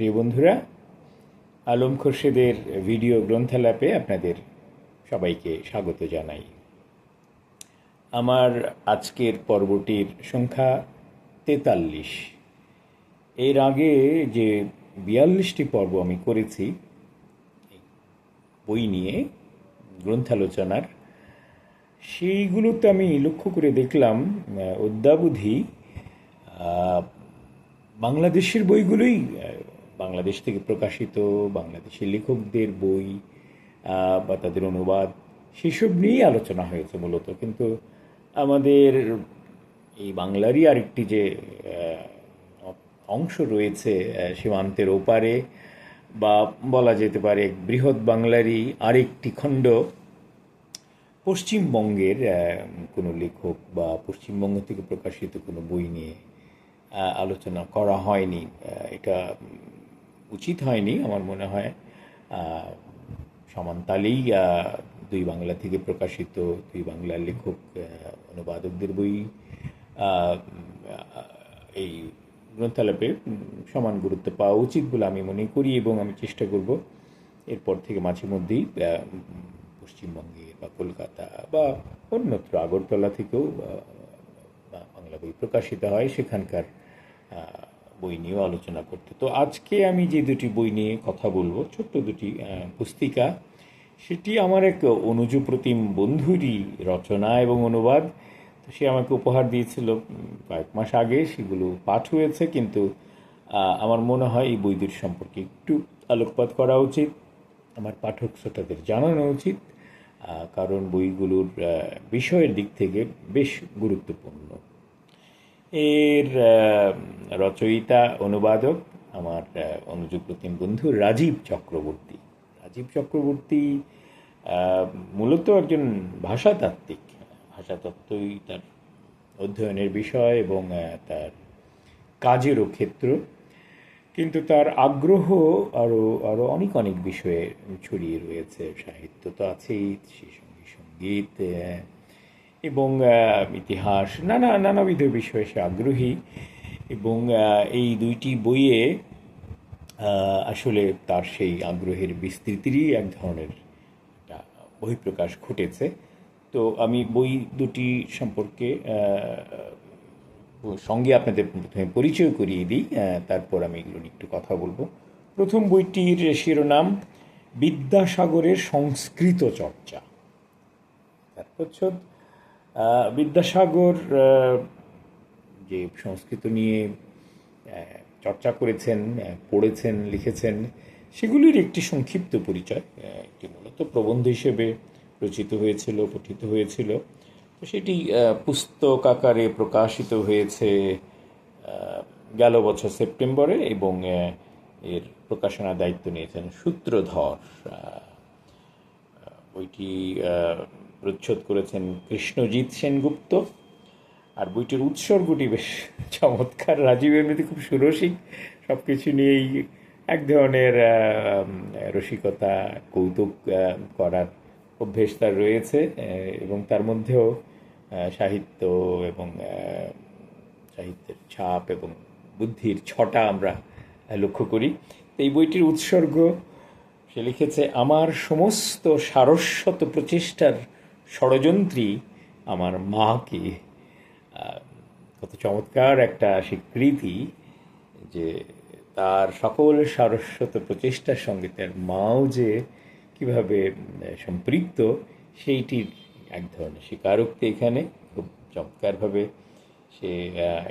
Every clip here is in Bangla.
প্রিয় বন্ধুরা, আলম খোরশেদের ভিডিও গ্রন্থালাপে আপনাদের সবাইকে স্বাগত জানাই। আমার আজকের পর্বটির সংখ্যা 43। এর আগে যে 42টি পর্ব আমি করেছি বই নিয়ে গ্রন্থালোচনার, সেইগুলোতে আমি লক্ষ্য করে দেখলাম অদ্যাবধি বাংলাদেশের বইগুলোই, বাংলাদেশ থেকে প্রকাশিত বাংলাদেশের লেখকদের বই বা তাদের অনুবাদ, সেসব নিয়েই আলোচনা হয়েছে মূলত। কিন্তু আমাদের এই বাংলারই আরেকটি যে অংশ রয়েছে সীমান্তের ওপারে, বা বলা যেতে পারে বৃহৎ বাংলারই আরেকটি খণ্ড, পশ্চিমবঙ্গের কোনো লেখক বা পশ্চিমবঙ্গ থেকে প্রকাশিত কোনো বই নিয়ে আলোচনা করা হয়নি। এটা উচিত হয়নি আমার মনে হয়। সমানতালেই দুই বাংলা থেকে প্রকাশিত দুই বাংলার লেখক অনুবাদকদের বই এই গ্রন্থালাপে সমান গুরুত্ব পাওয়া উচিত বলে আমি মনে করি, এবং আমি চেষ্টা করব এরপর থেকে মাঝে মধ্যেই পশ্চিমবঙ্গে বা কলকাতা বা অন্যত্র আগরতলা থেকেও বাংলা বই প্রকাশিত হয় সেখানকার বই নিয়েও আলোচনা করতে। তো আজকে আমি যে দুটি বই নিয়ে কথা বলবো, ছোট্ট দুটি পুস্তিকা, সেটি আমার এক অনুজপ্রতিম বন্ধুরই রচনা এবং অনুবাদ। তো সে আমাকে উপহার দিয়েছিল কয়েক মাস আগে, সেগুলো পাঠ হয়েছে, কিন্তু আমার মনে হয় এই বই দুটি সম্পর্কে একটু আলোকপাত করা উচিত, আমার পাঠক শ্রোতাদের জানানো উচিত, কারণ বইগুলোর বিষয়ের দিক থেকে বেশ গুরুত্বপূর্ণ। এর রচয়িতা অনুবাদক আমার অনুজপ্রতিম বন্ধু রাজীব চক্রবর্তী। রাজীব চক্রবর্তী মূলত একজন ভাষাতাত্ত্বিক। ভাষাতত্ত্বই তার অধ্যয়নের বিষয় এবং তার কাজেরও ক্ষেত্র, কিন্তু তার আগ্রহ আরও আরও অনেক অনেক বিষয়ে ছড়িয়ে রয়েছে। সাহিত্য তো আছেই, সেই সঙ্গে সঙ্গীত এবং ইতিহাস, নানাবিধ বিষয়ে সে আগ্রহী। এবং এই দুইটি বইয়ে আসলে তার সেই আগ্রহের বিস্তৃতিরই এক ধরনের একটা বহিঃপ্রকাশ ঘটেছে। তো আমি বই দুটি সম্পর্কে সঙ্গে আপনাদের প্রথমে পরিচয় করিয়ে দিই, তারপর আমি এগুলো নিয়ে একটু কথা বলবো। প্রথম বইটির শিরোনাম বিদ্যাসাগরের সংস্কৃত চর্চা। তার প্রচ্ছদ বিদ্যাসাগর যে সংস্কৃত নিয়ে চর্চা করেছেন, পড়েছেন, লিখেছেন, সেগুলির একটি সংক্ষিপ্ত পরিচয়। একটি মূলত প্রবন্ধ হিসেবে রচিত হয়েছিল, পঠিত হয়েছিল। তো সেটি পুস্তক আকারে প্রকাশিত হয়েছে গেল বছর সেপ্টেম্বরে, এবং এর প্রকাশনার দায়িত্ব নিয়েছেন সূত্রধর। বইটি প্রচ্ছদ করেছেন কৃষ্ণজিৎ সেনগুপ্ত। আর বইটির উৎসর্গটি বেশ চমৎকার। রাজীব এমনিতে খুব সুরসিক, সব কিছু নিয়েই এক ধরনের রসিকতা, কৌতুক করার অভ্যেস তার রয়েছে, এবং তার মধ্যেও সাহিত্য এবং সাহিত্যের ছাপ এবং বুদ্ধির ছটা আমরা লক্ষ্য করি। এই বইটির উৎসর্গ সে লিখেছে, আমার সমস্ত সারস্বত প্রচেষ্টার ষড়যন্ত্রী আমার মাকে। কত চমৎকার একটা স্বীকৃতি যে তার সকল সারস্বত প্রচেষ্টার সঙ্গে তার মাও যে কীভাবে সম্পৃক্ত, সেইটির এক ধরনের স্বীকারোক্তি এখানে খুব চমৎকারভাবে সে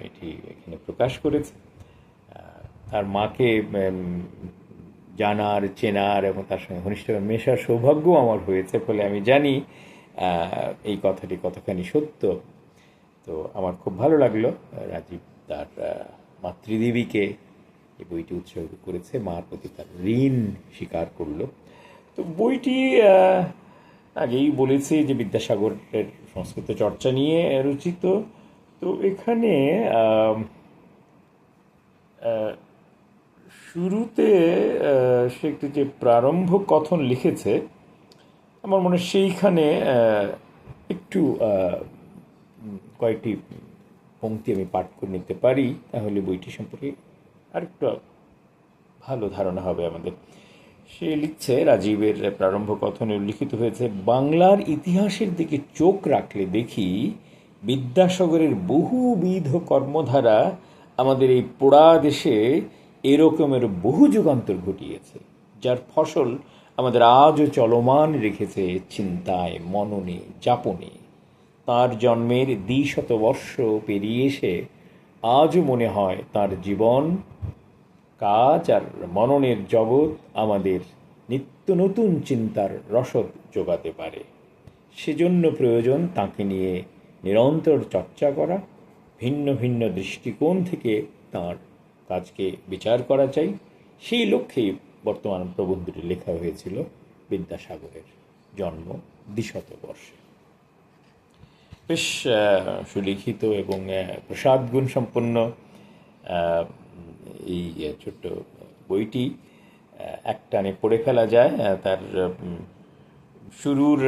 এটি এখানে প্রকাশ করেছে। তার মাকে জানার, চেনার এবং তার সঙ্গে ঘনিষ্ঠভাবে মেশার সৌভাগ্য আমার হয়েছে, ফলে আমি জানি এই কথাটি কতখানি সত্য। তো আমার খুব ভালো লাগলো রাজীব তার মাতৃদেবীকে এই বইটি উৎসর্গ করেছে, মার প্রতি তার ঋণ স্বীকার করলো। তো বইটি আগেই বলেছি যে বিদ্যাসাগরের সংস্কৃত চর্চা নিয়ে রচিত। তো এখানে শুরুতে সে একটি যে প্রারম্ভ কথন লিখেছে, আমার মনে হয় সেইখানে একটু কয়েকটি পংক্তি আমি পাঠ করে নিতে পারি, তাহলে বইটি সম্পর্কে আরেকটু ভালো ধারণা হবে আমাদের। সে লিখছে, রাজীবের প্রারম্ভ কথনে উল্লিখিত হয়েছে, বাংলার ইতিহাসের দিকে চোখ রাখলে দেখি বিদ্যাসাগরের বহুবিধ কর্মধারা আমাদের এই পোড়া দেশে এরকমের বহু যুগান্তর ঘটিয়েছে, যার ফসল আমাদের আজও চলমান রেখেছে চিন্তায়, মননে, যাপনে। তাঁর জন্মের দ্বিশতবর্ষ পেরিয়ে এসে আজও মনে হয় তাঁর জীবন, কাজ আর মননের জগৎ আমাদের নিত্য নতুন চিন্তার রসদ যোগাতে পারে। সেজন্য প্রয়োজন তাঁকে নিয়ে নিরন্তর চর্চা করা, ভিন্ন ভিন্ন দৃষ্টিকোণ থেকে তাঁর কাজকে বিচার করা চাই। সেই লক্ষ্যেই বর্তমান প্রবন্ধটি লেখা হয়েছিল বিদ্যাসাগরের জন্ম দ্বিশতবর্ষে। বেশ সুলিখিত এবং প্রসাদগুণ সম্পন্ন এই ছোট্ট বইটি একটানে পড়ে ফেলা যায়। তার শুরুর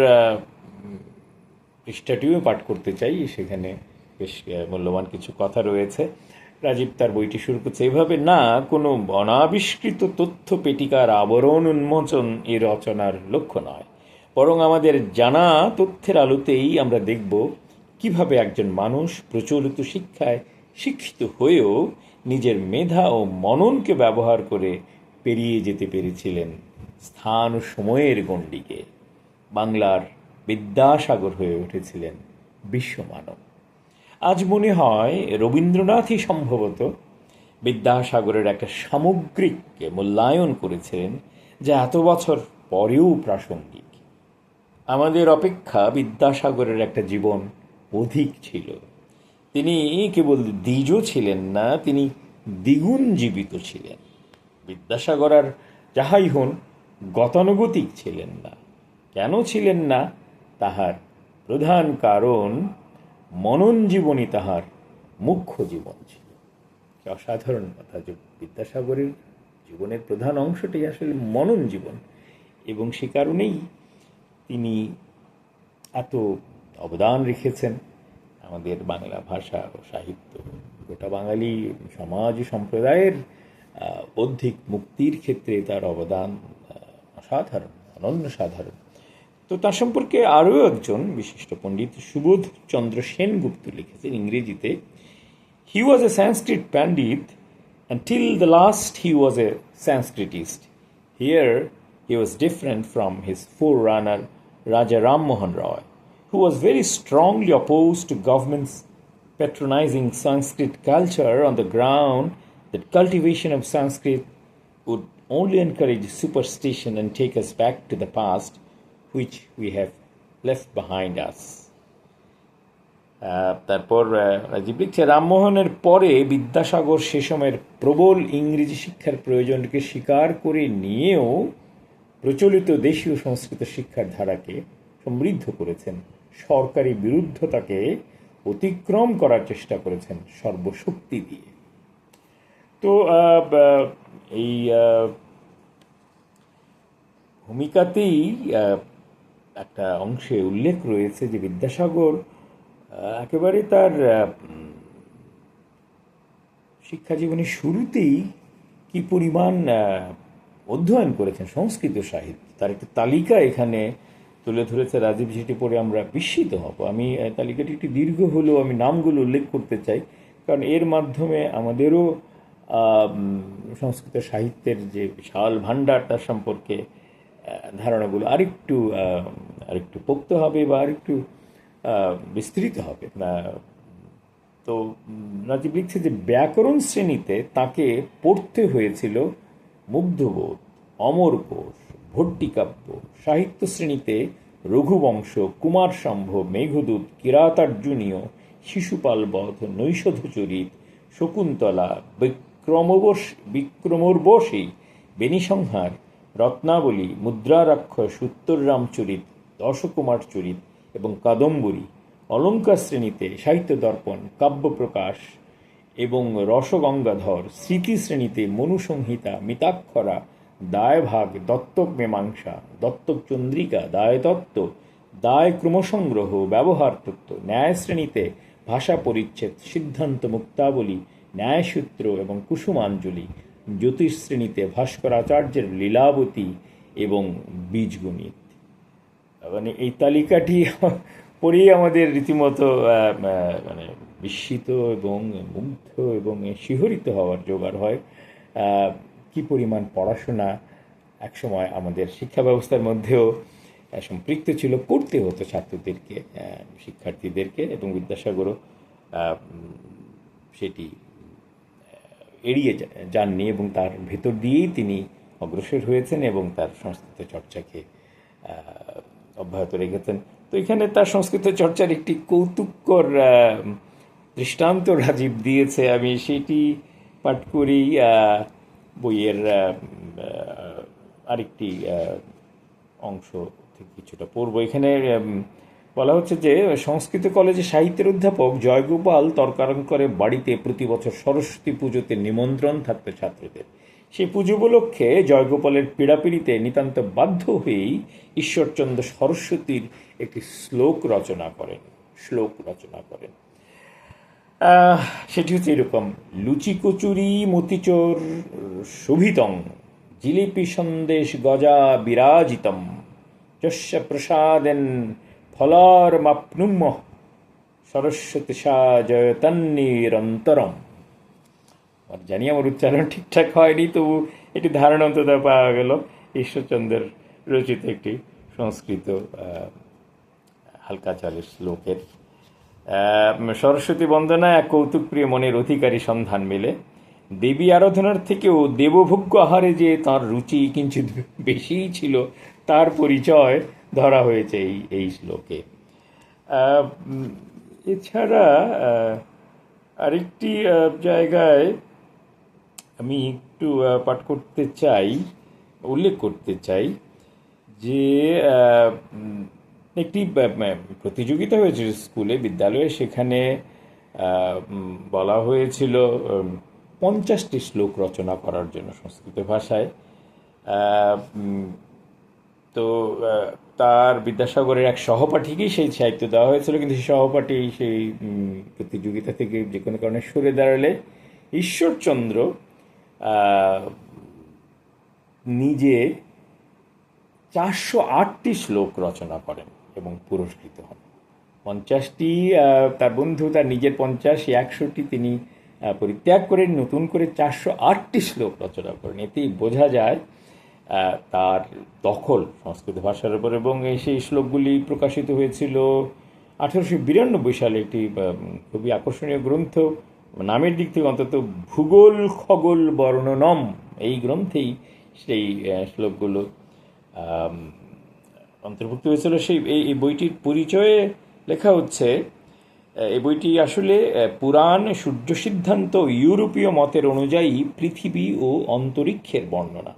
পৃষ্ঠাটিও পাঠ করতে চাই, সেখানে বেশ মূল্যবান কিছু কথা রয়েছে। রাজীব তার বইটি শুরু করছে এভাবে, না কোনো অনাবিষ্কৃত তথ্য পেটিকার আবরণ উন্মোচন এই রচনার লক্ষ্য নয়, বরং আমাদের জানা তথ্যের আলোতেই আমরা দেখব কিভাবে একজন মানুষ প্রচলিত শিক্ষায় শিক্ষিত হয়েও নিজের মেধা ও মননকে ব্যবহার করে পেরিয়ে যেতে পেরেছিলেন স্থান ও সময়ের গণ্ডিকে। বাংলার বিদ্যাসাগর হয়ে উঠেছিলেন বিশ্বমানব। আজ মনে হয় রবীন্দ্রনাথই সম্ভবত বিদ্যাসাগরের একটা সামগ্রিক মূল্যায়ন করেছিলেন, যা এত বছর পরেও প্রাসঙ্গিক। আমাদের অপেক্ষা বিদ্যাসাগরের একটা জীবন অধিক ছিল। তিনি কেবল দ্বিজ ছিলেন না, তিনি দ্বিগুণ জীবিত ছিলেন। বিদ্যাসাগর আর যাহাই হন গতানুগতিক ছিলেন না। কেন ছিলেন না তাহার প্রধান কারণ মনন জীবনই তাহার মুখ্য জীবন ছিল। অসাধারণ কথা যে বিদ্যাসাগরের জীবনের প্রধান অংশটাই আসলে মনন জীবন, এবং সে কারণেই তিনি এত অবদান রেখেছেন আমাদের বাংলা ভাষা ও সাহিত্য, গোটা বাঙালি সমাজ সম্প্রদায়ের বৌদ্ধিক মুক্তির ক্ষেত্রে তার অবদান অসাধারণ, অনন্য সাধারণ। তো তার সম্পর্কে আরও একজন বিশিষ্ট পণ্ডিত সুবোধ চন্দ্র সেনগুপ্ত লিখেছেন ইংরেজিতে, হি ওয়াজ এ সংস্কৃত পণ্ডিত and till the last he was a Sanskritist. Here he was different from his forerunner Raja Ram Mohan Roy, who was very strongly opposed to government's patronizing Sanskrit culture on the ground that cultivation of Sanskrit would only encourage superstition and take us back to the past, which we have left behind us. তারপর রাজীব লিখছে, রামমোহনের পরে বিদ্যাসাগর সে সময়ের প্রবল ইংরেজি শিক্ষার প্রয়োজনকে স্বীকার করে নিয়েও প্রচলিত দেশীয় সংস্কৃত শিক্ষার ধারাকে সমৃদ্ধ করেছেন, সরকারি বিরুদ্ধতাকে অতিক্রম করার চেষ্টা করেছেন সর্বশক্তি দিয়ে। তো এই ভূমিকাতেই একটা অংশে উল্লেখ রয়েছে যে বিদ্যাসাগর একেবারে তার শিক্ষা জীবনের শুরুতেই কি পরিমাণ অধ্যয়ন করেছেন সংস্কৃত সাহিত্য, তার একটা তালিকা এখানে তুলে ধরেছে রাজীব, যেটি পড়ে আমরা বিস্মিত হব। আমি তালিকাটি একটু দীর্ঘ হলেও আমি নামগুলো উল্লেখ করতে চাই, কারণ এর মাধ্যমে আমাদেরও সংস্কৃত সাহিত্যের যে বিশাল ভাণ্ডার তার সম্পর্কে ধারণাগুলো আরেকটু পোক্ত হবে বা আরেকটু বিস্তৃত হবে। তো রাজীব লিখছে যে ব্যাকরণ শ্রেণীতে তাকে পড়তে হয়েছিল মুগ্ধবোধ, অমরকোষ, ভট্টিকাব্য, সাহিত্য শ্রেণীতে রঘুবংশ, কুমার সম্ভব, মেঘদূত, কিরাতার্জুনীয়, শিশুপালবধ, নৈষধচরিত, শকুন্তলা, বিক্রমোর্বশী, বেণীসংহার, রত্নাবলী, মুদ্রারাক্ষস, উত্তররামচরিত, দশকুমার চরিত এবং কাদম্বরী। অলঙ্কার শ্রেণীতে সাহিত্য দর্পণ, কাব্যপ্রকাশ এবং রসগঙ্গাধর। স্মৃতি শ্রেণীতে মনুসংহিতা, মিতাক্ষরা, দায়ভাগ, দত্তক মীমাংসা, দত্তক চন্দ্রিকা, দায়তত্ত্ব, দায় ক্রমসংগ্রহ, ব্যবহার তত্ত্ব। ন্যায় শ্রেণীতে ভাষা পরিচ্ছেদ, সিদ্ধান্ত মুক্তাবলী, ন্যায়সূত্র এবং কুসুমাঞ্জলি। জ্যোতিষশ্রেণীতে ভাস্করাচার্যের লীলাবতী এবং বীজগণিত। মানে এই তালিকাটি পড়েই আমাদের রীতিমতো মানে বিস্মিত এবং মুগ্ধ এবং শিহরিত হওয়ার জোগাড় হয়। কি পরিমাণ পড়াশোনা একসময় আমাদের শিক্ষা ব্যবস্থার মধ্যেও সম্পৃক্ত ছিল, করতে হতো ছাত্রদেরকে, শিক্ষার্থীদেরকে, এবং বিদ্যাসাগরও সেটি এড়িয়ে যাননি এবং তার ভেতর দিয়েই তিনি অগ্রসর হয়েছেন এবং তার সংস্কৃত চর্চাকে অব্যাহত রেখেছেন। তো এখানে তার সংস্কৃত চর্চার একটি কৌতুককর দৃষ্টান্ত রাজীব দিয়েছে, আমি সেটি পাঠ করি। বইয়ের আরেকটি অংশ থেকে কিছুটা পড়ব। এখানে বলা হচ্ছে যে সংস্কৃত কলেজে সাহিত্যের অধ্যাপক জয়গোপাল তর্কালঙ্কারে বাড়িতে প্রতি বছর সরস্বতী পুজোতে নিমন্ত্রণ থাকত ছাত্রদের। সেই পুজো উপলক্ষে জয়গোপালের পীড়াপিড়িতে নিতান্ত বাধ্য হয়েই ঈশ্বরচন্দ্র সরস্বতীর একটি শ্লোক রচনা করেন। সেটি হচ্ছে এরকম: লুচি কচুরি মতিচোর শোভিতং জিলিপি সন্দেশ গজা বিরাজিতম যস্য প্রসাদেন ফলার মাপ্নুম সরস্বতী সাজয়তন্নিরন্তরম। জানি আমার উচ্চারণ ঠিকঠাক হয়নি, তবু এটি ধারণা অন্তত পাওয়া গেল ঈশ্বরচন্দ্রের রচিত একটি সংস্কৃত হালকা চালের শ্লোকের। সরস্বতী বন্দনায় এক কৌতুকপ্রিয় মনের অধিকারী সন্ধান মেলে। দেবী আরাধনার থেকেও দেবভোগ্য আহারে যে তাঁর রুচি কিঞ্চিত বেশিই ছিল, তার পরিচয় ধরা হয়েছে এই শ্লোকে। এছাড়া আরেকটি জায়গায় আমি একটু পাঠ করতে চাই, উল্লেখ করতে চাই যে একটি প্রতিযোগিতা হয়েছিল স্কুলে, বিদ্যালয়ে। সেখানে বলা হয়েছিল 50টি শ্লোক রচনা করার জন্য সংস্কৃত ভাষায়। তো তার বিদ্যাসাগরের এক সহপাঠীকেই সেই সাহিত্য দেওয়া হয়েছিল, কিন্তু সেই সহপাঠী সেই প্রতিযোগিতা থেকে যে কোনো কারণে সরে দাঁড়ালে ঈশ্বরচন্দ্র নিজে 408টি শ্লোক রচনা করেন এবং পুরস্কৃত হন। 50টি তার বন্ধু, তার নিজের 50, 100টি তিনি পরিত্যাগ করে নতুন করে 408টি শ্লোক রচনা করেন। এতেই বোঝা যায় তার দখল সংস্কৃত ভাষার উপর। এবং সেই শ্লোকগুলি প্রকাশিত হয়েছিল 1892 সালে একটি খুবই আকর্ষণীয় গ্রন্থ, নামের দিক থেকে অন্তত ভূগোল খগোল বর্ণনম, এই গ্রন্থেই সেই শ্লোকগুলো অন্তর্ভুক্ত হয়েছিল। এই বইটির পরিচয়ে লেখা হচ্ছে, এই বইটি আসলে পুরাণ সূর্য সিদ্ধান্ত ইউরোপীয় মতের অনুযায়ী পৃথিবী ও অন্তরিক্ষের বর্ণনা।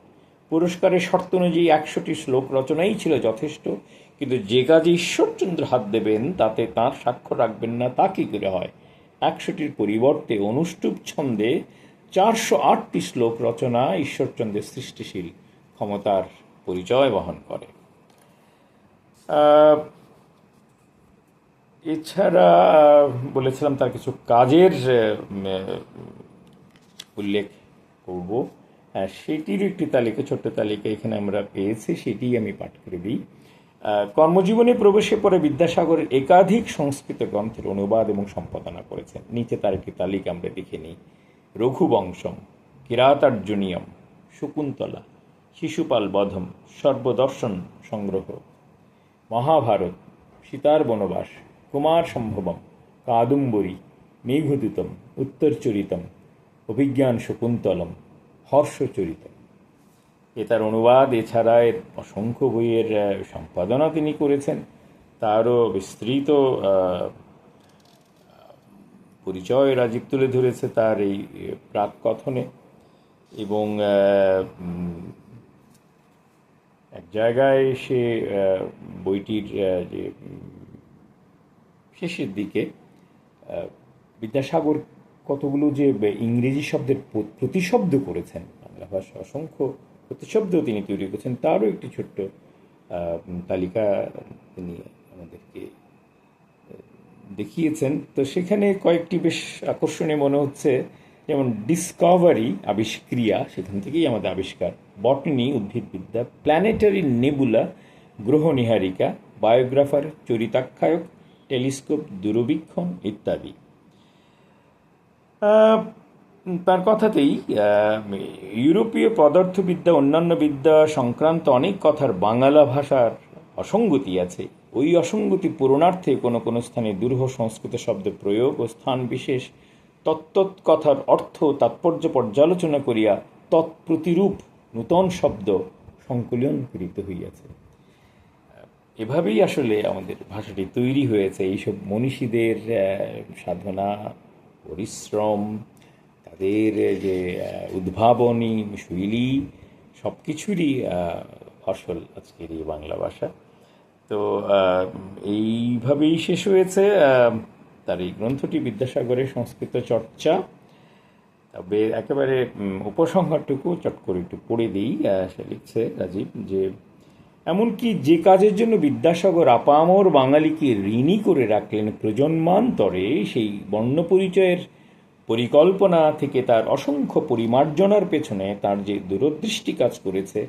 পুরস্কারের শর্ত অনুযায়ী 100টি শ্লোক রচনাই ছিল যথেষ্ট, কিন্তু যে কাজে ঈশ্বরচন্দ্র হাত দেবেন তাতে তাঁর স্বাক্ষর রাখবেন না, তা কী করে হয়? 100টির পরিবর্তে অনুষ্টুপ ছন্দে 408টি শ্লোক রচনা ঈশ্বরচন্দ্রের সৃষ্টিশীল ক্ষমতার পরিচয় বহন করে। এছাড়া বলেছিলাম তার কিছু কাজের উল্লেখ করব, সেটির একটি তালিকা, ছোট্ট তালিকা এখানে আমরা পেয়েছি, সেটি আমি পাঠ করে দিই। কর্মজীবনে প্রবেশের পরে বিদ্যাসাগরের একাধিক সংস্কৃত গ্রন্থের অনুবাদ এবং সম্পাদনা করেছেন। নিচে তার একটি তালিকা আমরা দেখে নিই: রঘুবংশম, কিরাতার্জুনীয়ম, শকুন্তলা, শিশুপাল বধম, সর্বদর্শন সংগ্রহ, মহাভারত, সীতার বনবাস, কুমার সম্ভবম, কাদম্বরী, মেঘদূতম, উত্তরচরিতম, অভিজ্ঞান শকুন্তলম, হর্ষচরিতম। তার অনুবাদ। এছাড়া এর অসংখ্য বইয়ের সম্পাদনা তিনি করেছেন। তারও বিস্তৃত পরিচয় রাজীব তুলে ধরেছে তার এই প্রাককথনে। এবং এক জায়গায় সে বইটির যে শেষের দিকে বিদ্যাসাগর কতগুলো যে ইংরেজি শব্দের প্রতিশব্দ করেছেন, বাংলা ভাষা অসংখ্য প্রতিশব্দ তিনি তৈরি করেছেন, তারও একটি ছোট্ট তালিকা তিনি আমাদেরকে দেখিয়েছেন। তো সেখানে কয়েকটি বেশ আকর্ষণীয় মনে হচ্ছে, যেমন ডিসকভারি আবিষ্ক্রিয়া, সেখান থেকেই আমাদের আবিষ্কার, বটনি উদ্ভিদবিদ্যা, প্ল্যানেটারি নেবুলা গ্রহ নিহারিকা, বায়োগ্রাফার চরিতাখ্যায়ক, টেলিস্কোপ দূরবীক্ষণ ইত্যাদি। তার কথাতেই ইউরোপীয় পদার্থবিদ্যা অন্যান্য বিদ্যা সংক্রান্ত অনেক কথার বাংলা ভাষার অসঙ্গতি আছে। ওই অসঙ্গতি পূরণার্থে কোনো কোনো স্থানে দূরহ সংস্কৃত শব্দ প্রয়োগ ও স্থান বিশেষ তত্ত্বৎ কথার অর্থ তাৎপর্য পর্যালোচনা করিয়া তৎপ্রতিরূপ নূতন শব্দ সংকলন করিতে হইয়াছে। এভাবেই আসলে আমাদের ভাষাটি তৈরি হয়েছে। এইসব মনীষীদের সাধনা, পরিশ্রম, তাদের যে উদ্ভাবনী শৈলী, সব কিছুরই ফসল আজকের এই বাংলা ভাষা। তো এইভাবেই শেষ হয়েছে তার এই গ্রন্থটি, বিদ্যাসাগরের সংস্কৃত চর্চা। তবে একেবারে উপসংহারটুকু চট করে একটু পড়ে দিই। সে লিখছে রাজীব যে, এমনকি যে কাজের জন্য বিদ্যাসাগর আপামর বাঙালিকে ঋণী করে রাখলেন প্রজন্মান্তরে, সেই বর্ণপরিচয়ের পরিকল্পনা থেকে তার অসংখ্য পরিমার্জনার পেছনে তার যে দূরদৃষ্টি কাজ করেছে,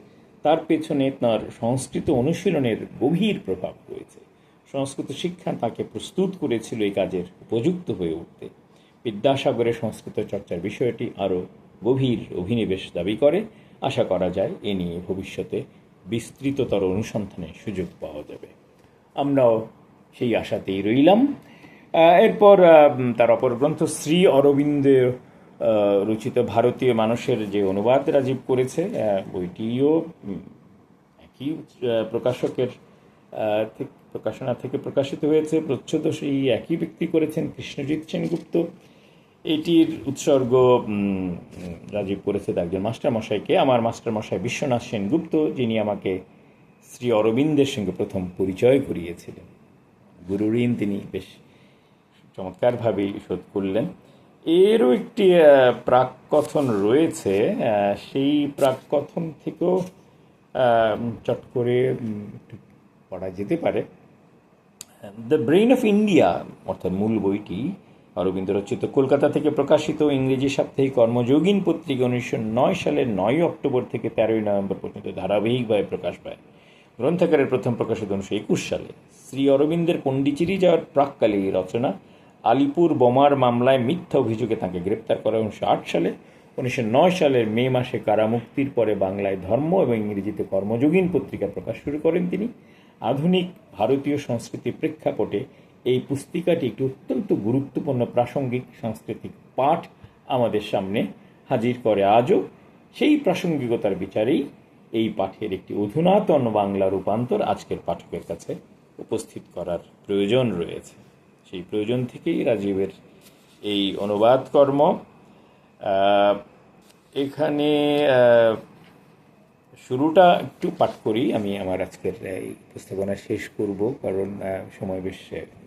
তার পেছনে তার সংস্কৃত অনুশীলনের গভীর প্রভাব রয়েছে। সংস্কৃত শিক্ষা তাকে প্রস্তুত করেছিল এই কাজের উপযুক্ত হয়ে উঠতে। বিদ্যাসাগরের সংস্কৃত চর্চার বিষয়টি আরও গভীর অভিনিবেশ দাবি করে। আশা করা যায় এ নিয়ে ভবিষ্যতে বিস্তৃততর অনুসন্ধানের সুযোগ পাওয়া যাবে। আমরাও সেই আশাতেই রইলাম। এরপর তার অপর গ্রন্থ শ্রী অরবিন্দ রচিত ভারতীয় মানুষের যে অনুবাদ রাজীব করেছে, বইটিও একই প্রকাশকের প্রকাশনা থেকে প্রকাশিত হয়েছে। প্রচ্ছদ সেই একই ব্যক্তি করেছেন, কৃষ্ণজিৎ সেনগুপ্ত। এটির উৎসর্গ রাজীব করেছে একজন মাস্টারমশাইকে, আমার মাস্টারমশাই বিশ্বনাথ সেনগুপ্ত, যিনি আমাকে শ্রী অরবিন্দের সঙ্গে প্রথম পরিচয় করিয়েছিলেন। গুরু ঋণ তিনি বেশ চমৎকারভাবেই শোধ করলেন। এরও একটি প্রাককথন রয়েছে, সেই প্রাককথন থেকেও চট করে পড়া যেতে পারে। দ্য ব্রেইন অফ ইন্ডিয়া, অর্থাৎ মূল বইটি অরবিন্দ রচিত, কলকাতা থেকে প্রকাশিত ইংরেজি সাপ্তাহিক কর্মযোগিন পত্রিকা 1909 সালের 9 অক্টোবর থেকে 13 নভেম্বর পর্যন্ত ধারাবাহিকভাবে প্রকাশ পায়। গ্রন্থাকারের প্রথম প্রকাশিত 1921 সালে। শ্রী অরবিন্দের পণ্ডিচেরি যাওয়ার প্রাককালে এই রচনা। আলিপুর বোমার মামলায় মিথ্যা অভিযোগে তাঁকে গ্রেপ্তার করা 1908 সালে। 1909 সালের মে মাসে কারামুক্তির পরে বাংলায় ধর্ম এবং ইংরেজিতে কর্মযোগিন পত্রিকা প্রকাশ শুরু করেন তিনি। আধুনিক ভারতীয় সংস্কৃতির প্রেক্ষাপটে এই পুস্তিকাটি একটি অত্যন্ত গুরুত্বপূর্ণ প্রাসঙ্গিক সাংস্কৃতিক পাঠ আমাদের সামনে হাজির করে আজও। সেই প্রাসঙ্গিকতার বিচারেই এই পাঠের একটি অধুনাতন বাংলা রূপান্তর আজকের পাঠকের কাছে উপস্থিত করার প্রয়োজন রয়েছে। সেই প্রয়োজন থেকেই রাজীবের এই অনুবাদ কর্ম। এখানে শুরুটা একটু পাঠ করি। আমি আমার আজকের এই উপস্থাপনা শেষ করব, কারণ সময় বেশ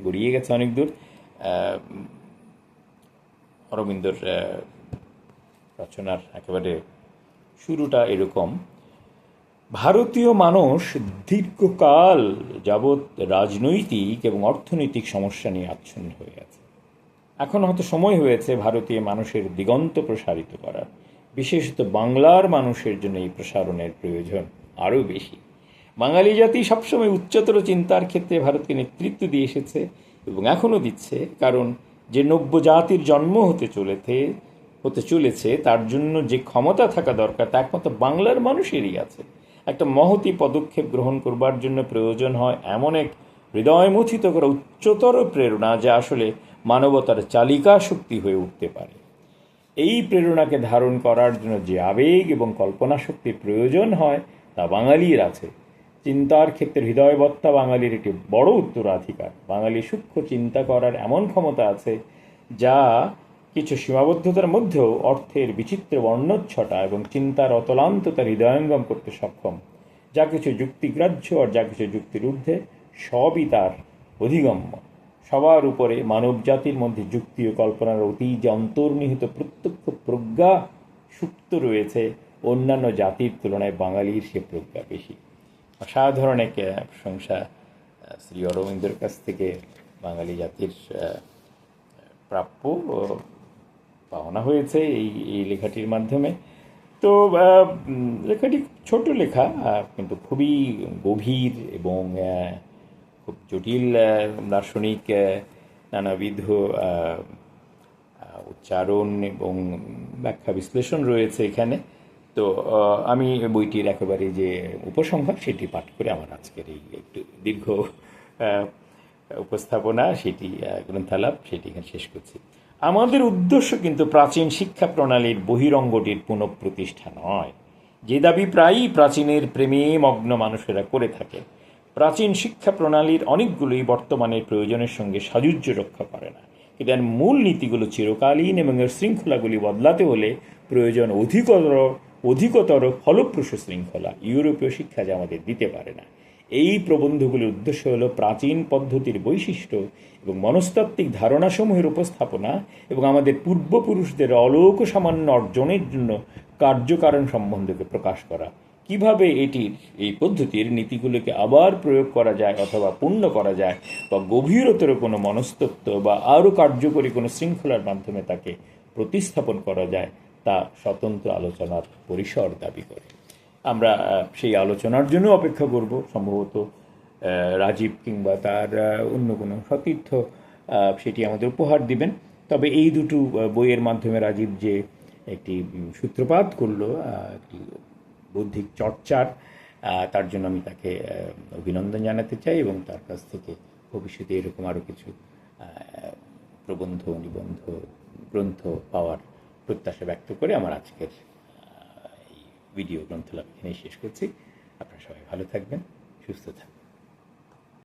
গড়িয়ে গেছে অনেক দূর। অরবিন্দর রচনার একেবারে শুরুটা এরকম: ভারতীয় মানুষ দীর্ঘকাল যাবৎ রাজনৈতিক এবং অর্থনৈতিক সমস্যা নিয়ে আচ্ছন্ন হয়ে আছে। এখন হয়তো সময় হয়েছে ভারতীয় মানুষের দিগন্ত প্রসারিত করার। বিশেষত বাংলার মানুষের জন্য এই প্রসারণের প্রয়োজন আরও বেশি। বাঙালি জাতি সবসময় উচ্চতর চিন্তার ক্ষেত্রে ভারতকে নেতৃত্ব দিয়ে এসেছে এবং এখনও দিচ্ছে, কারণ যে নব্য জাতির জন্ম হতে চলেছে তার জন্য যে ক্ষমতা থাকা দরকার তা একমাত্র বাংলার মানুষেরই আছে। একটা মহতি পদক্ষেপ গ্রহণ করবার জন্য প্রয়োজন হয় এমন এক হৃদয়মথিত করা উচ্চতর প্রেরণা, যা আসলে মানবতার চালিকা শক্তি হয়ে উঠতে পারে। এই প্রেরণাকে ধারণ করার জন্য যে আবেগ এবং কল্পনা শক্তির প্রয়োজন হয় তা বাঙালির আছে। চিন্তার ক্ষেত্রে হৃদয়বত্তা বাঙালির একটি বড় উত্তরাধিকার। বাঙালি সূক্ষ্ম চিন্তা করার এমন ক্ষমতা আছে যা কিছু সীমাবদ্ধতার মধ্যেও অর্থের বিচিত্র বর্ণচ্ছটা এবং চিন্তার অতলান্ততা হৃদয়ঙ্গম করতে সক্ষম। যা কিছু যুক্তিগ্রাহ্য আর যা কিছু যুক্তির ঊর্ধ্বে, সবই তার অধিগম্য। সবার উপরে মানব জাতির মধ্যে যুক্তি ও কল্পনার অতি যে অন্তর্নিহিত প্রত্যক্ষ প্রজ্ঞা সুপ্ত রয়েছে, অন্যান্য জাতির তুলনায় বাঙালির সে প্রজ্ঞা বেশি। অসাধারণ এক প্রশংসা শ্রী অরবিন্দের কাছ থেকে বাঙালি জাতির প্রাপ্য। পাওনা হয়েছে এই এই লেখাটির মাধ্যমে। তো লেখাটি ছোট লেখা, কিন্তু খুবই গভীর এবং খুব জটিল দার্শনিক নানাবিধ উচ্চারণ এবং ব্যাখ্যা বিশ্লেষণ রয়েছে এখানে। তো আমি বইটির একেবারে যে উপসংহার সেটি পাঠ করে আমার আজকের এই একটু দীর্ঘ আহ, উপস্থাপনা সেটি গ্রন্থালাপ সেটি এখানে শেষ করছি। আমাদের উদ্দেশ্য কিন্তু প্রাচীন শিক্ষা প্রণালীর বহিরঙ্গটির পুনঃপ্রতিষ্ঠা নয়, যে দাবি প্রায়ই প্রাচীনের প্রেমে মগ্ন মানুষেরা করে থাকে। প্রাচীন শিক্ষা প্রণালীর অনেকগুলোই বর্তমানের প্রয়োজনের সঙ্গে সাযুজ্য রক্ষা করে না, কিন্তু এর মূল নীতিগুলো চিরকালীন এবং এর শৃঙ্খলাগুলি বদলাতে হলে প্রয়োজন অধিকতর ফলপ্রসূ শৃঙ্খলা। ইউরোপীয় শিক্ষা যা আমাদের দিতে পারে না। এই প্রবন্ধগুলির উদ্দেশ্য হল প্রাচীন পদ্ধতির বৈশিষ্ট্য এবং মনস্তাত্ত্বিক ধারণাসমূহের উপস্থাপনা এবং আমাদের পূর্বপুরুষদের অলোক সামান্য অর্জনের জন্য কার্যকারণ সম্বন্ধকে প্রকাশ করা। কিভাবে এই পদ্ধতির নীতিগুলোকে আবার প্রয়োগ করা যায় অথবা পূর্ণ করা যায়, বা গভীরতর কোনো মনস্তত্ত্ব বা আরও কার্যকরী কোনো শৃঙ্খলার মাধ্যমে তাকে প্রতিস্থাপন করা যায়, তা স্বতন্ত্র আলোচনার পরিসর দাবি করে। আমরা সেই আলোচনার জন্য অপেক্ষা করব। সম্ভবত রাজীব কিংবা তার অন্য কোনো সতীর্থ সেটি আমাদের উপহার দিবেন। তবে এই দুটো বইয়ের মাধ্যমে রাজীব যে একটি সূত্রপাত করলো একটি বৌদ্ধিক চর্চার, তার জন্য আমি তাকে অভিনন্দন জানাতে চাই এবং তার কাছ থেকে ভবিষ্যতে এরকম আরও কিছু প্রবন্ধ, নিবন্ধ, গ্রন্থ পাওয়ার প্রত্যাশা ব্যক্ত করে আমার আজকের এই ভিডিও গ্রন্থলাভ এখানেই শেষ করছি। আপনারা সবাই ভালো থাকবেন, সুস্থ থাকবেন।